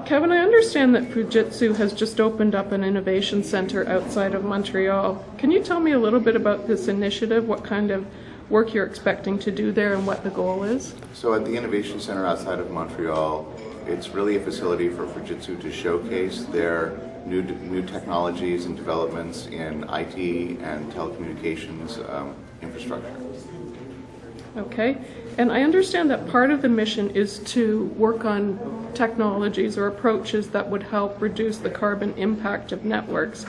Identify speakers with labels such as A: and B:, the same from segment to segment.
A: Kevin, I understand that Fujitsu has just opened up an innovation center outside of Montreal. Can you tell me a little bit about this initiative, what kind of work you're expecting to do there and what the goal is?
B: So at the Innovation Center outside of Montreal, it's really a facility for Fujitsu to showcase their new technologies and developments in IT and telecommunications infrastructure.
A: Okay, and I understand that part of the mission is to work on technologies or approaches that would help reduce the carbon impact of networks.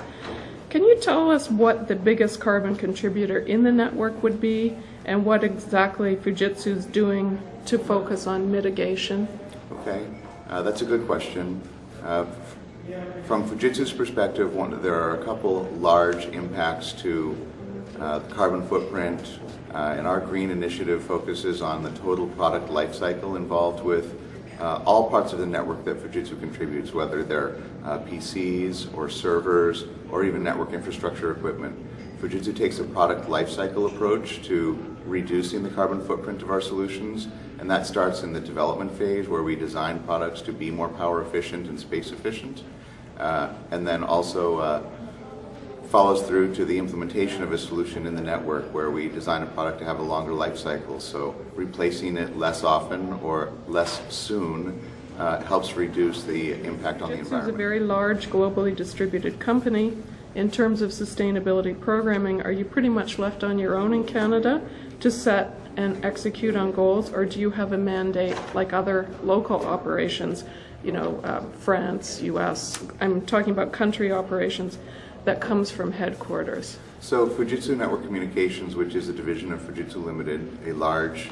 A: Can you tell us what the biggest carbon contributor in the network would be and what exactly Fujitsu is doing to focus on mitigation?
B: Okay, that's a good question. From Fujitsu's perspective, there are a couple large impacts to the carbon footprint, and our green initiative focuses on the total product life cycle involved with all parts of the network that Fujitsu contributes, whether they're PCs or servers or even network infrastructure equipment. Fujitsu takes a product life cycle approach to reducing the carbon footprint of our solutions, and that starts in the development phase where we design products to be more power efficient and space efficient, and then also follows through to the implementation of a solution in the network where we design a product to have a longer life cycle. So replacing it less often or less soon helps reduce the impact on the environment.
A: Fujitsu is a very large, globally distributed company. In terms of sustainability programming, are you pretty much left on your own in Canada to set and execute on goals, or do you have a mandate like other local operations, France, US, I'm talking about country operations, that comes from headquarters?
B: So Fujitsu Network Communications, which is a division of Fujitsu Limited, a large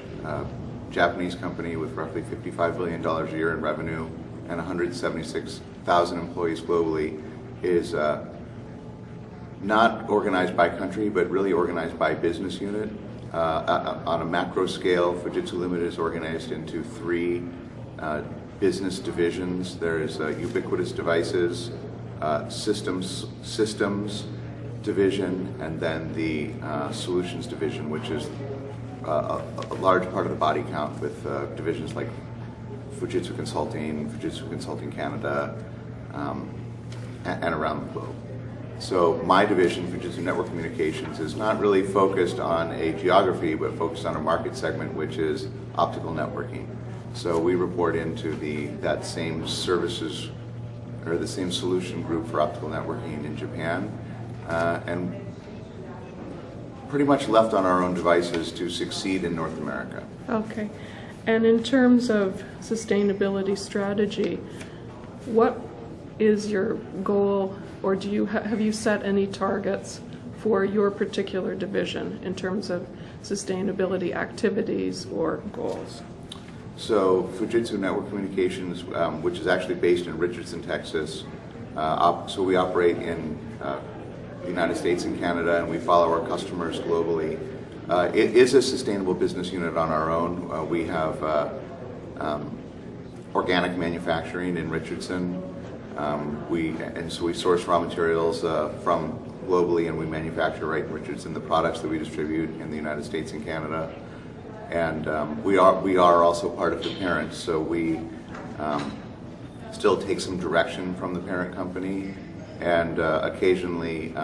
B: Japanese company with roughly $55 billion a year in revenue and 176,000 employees globally, is not organized by country, but really organized by business unit. On a macro scale, Fujitsu Limited is organized into three business divisions. There is Ubiquitous Devices, Systems division, and then the Solutions division, which is a large part of the body count with divisions like Fujitsu Consulting Canada, and around the globe. So my division, Fujitsu Network Communications, is not really focused on a geography, but focused on a market segment, which is optical networking. So we report into that same services or the same solution group for optical networking in Japan, and pretty much left on our own devices to succeed in North America.
A: Okay. And in terms of sustainability strategy, what is your goal, or have you set any targets for your particular division in terms of sustainability activities or goals?
B: So Fujitsu Network Communications, which is actually based in Richardson, Texas, so we operate in the United States and Canada, and we follow our customers globally. It is a sustainable business unit on our own. We have organic manufacturing in Richardson. So we source raw materials from globally, and we manufacture right in Richardson the products that we distribute in the United States and Canada. And we are also part of the parent, so we still take some direction from the parent company, and occasionally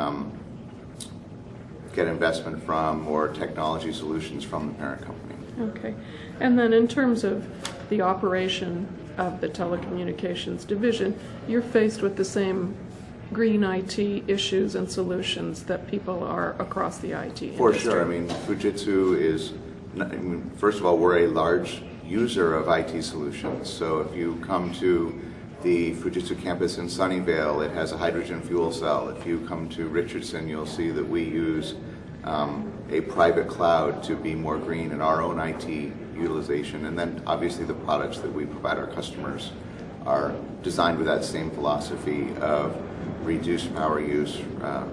B: get investment from or technology solutions from the parent company.
A: Okay. And then in terms of the operation of the telecommunications division, you're faced with the same green IT issues and solutions that people are across the IT industry.
B: For sure. I mean, Fujitsu is, first of all, we're a large user of IT solutions. So if you come to the Fujitsu campus in Sunnyvale, it has a hydrogen fuel cell. If you come to Richardson, you'll see that we use a private cloud to be more green in our own IT utilization. And then obviously the products that we provide our customers are designed with that same philosophy of reduced power use,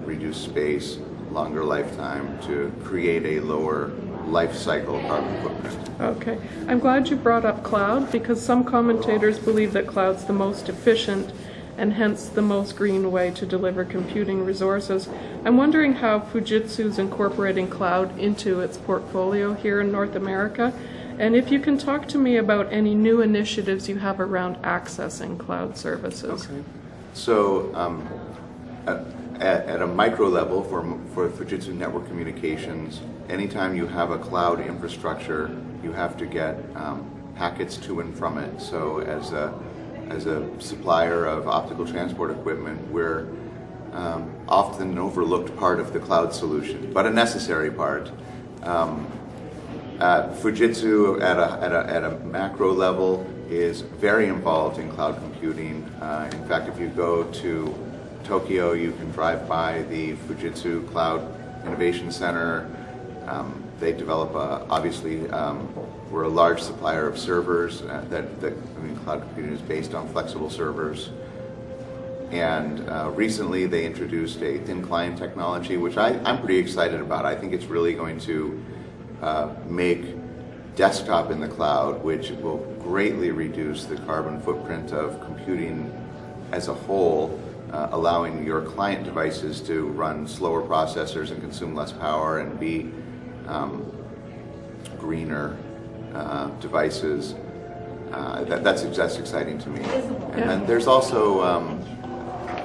B: reduced space, longer lifetime to create a lower life cycle carbon footprint.
A: Okay. I'm glad you brought up cloud, because some commentators believe that cloud's the most efficient and hence the most green way to deliver computing resources. I'm wondering how Fujitsu's incorporating cloud into its portfolio here in North America, And if you can talk to me about any new initiatives you have around accessing cloud services.
B: Okay. So at a micro level for Fujitsu Network Communications, anytime you have a cloud infrastructure, you have to get packets to and from it. So as a supplier of optical transport equipment, we're often an overlooked part of the cloud solution, but a necessary part. Fujitsu at a macro level is very involved in cloud computing. In fact, if you go to Tokyo, you can drive by the Fujitsu Cloud Innovation Center. They develop, obviously, we're a large supplier of servers. Cloud computing is based on flexible servers. And recently they introduced a thin client technology, which I'm pretty excited about. I think it's really going to make desktop in the cloud, which will greatly reduce the carbon footprint of computing as a whole, allowing your client devices to run slower processors and consume less power and be greener devices. That's exciting to me. And then there's also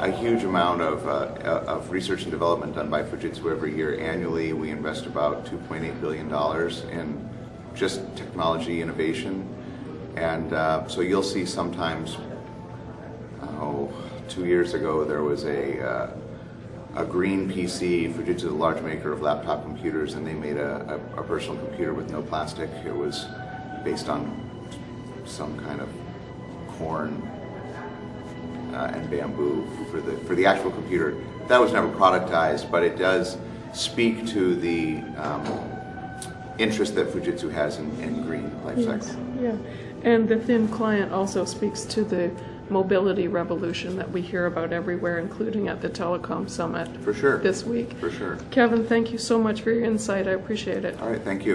B: a huge amount of research and development done by Fujitsu every year. Annually, we invest about $2.8 billion in just technology innovation. And so you'll see sometimes, 2 years ago, there was a green PC. Fujitsu is a large maker of laptop computers, and they made a personal computer with no plastic. It was based on some kind of corn and bamboo for the actual computer. That was never productized, but it does speak to the interest that Fujitsu has in green life cycle.
A: Yeah, and the thin client also speaks to the mobility revolution that we hear about everywhere, including at the Telecom Summit
B: For sure.
A: this week.
B: For sure.
A: Kevin, thank you so much for your insight. I appreciate it.
B: All right, thank you.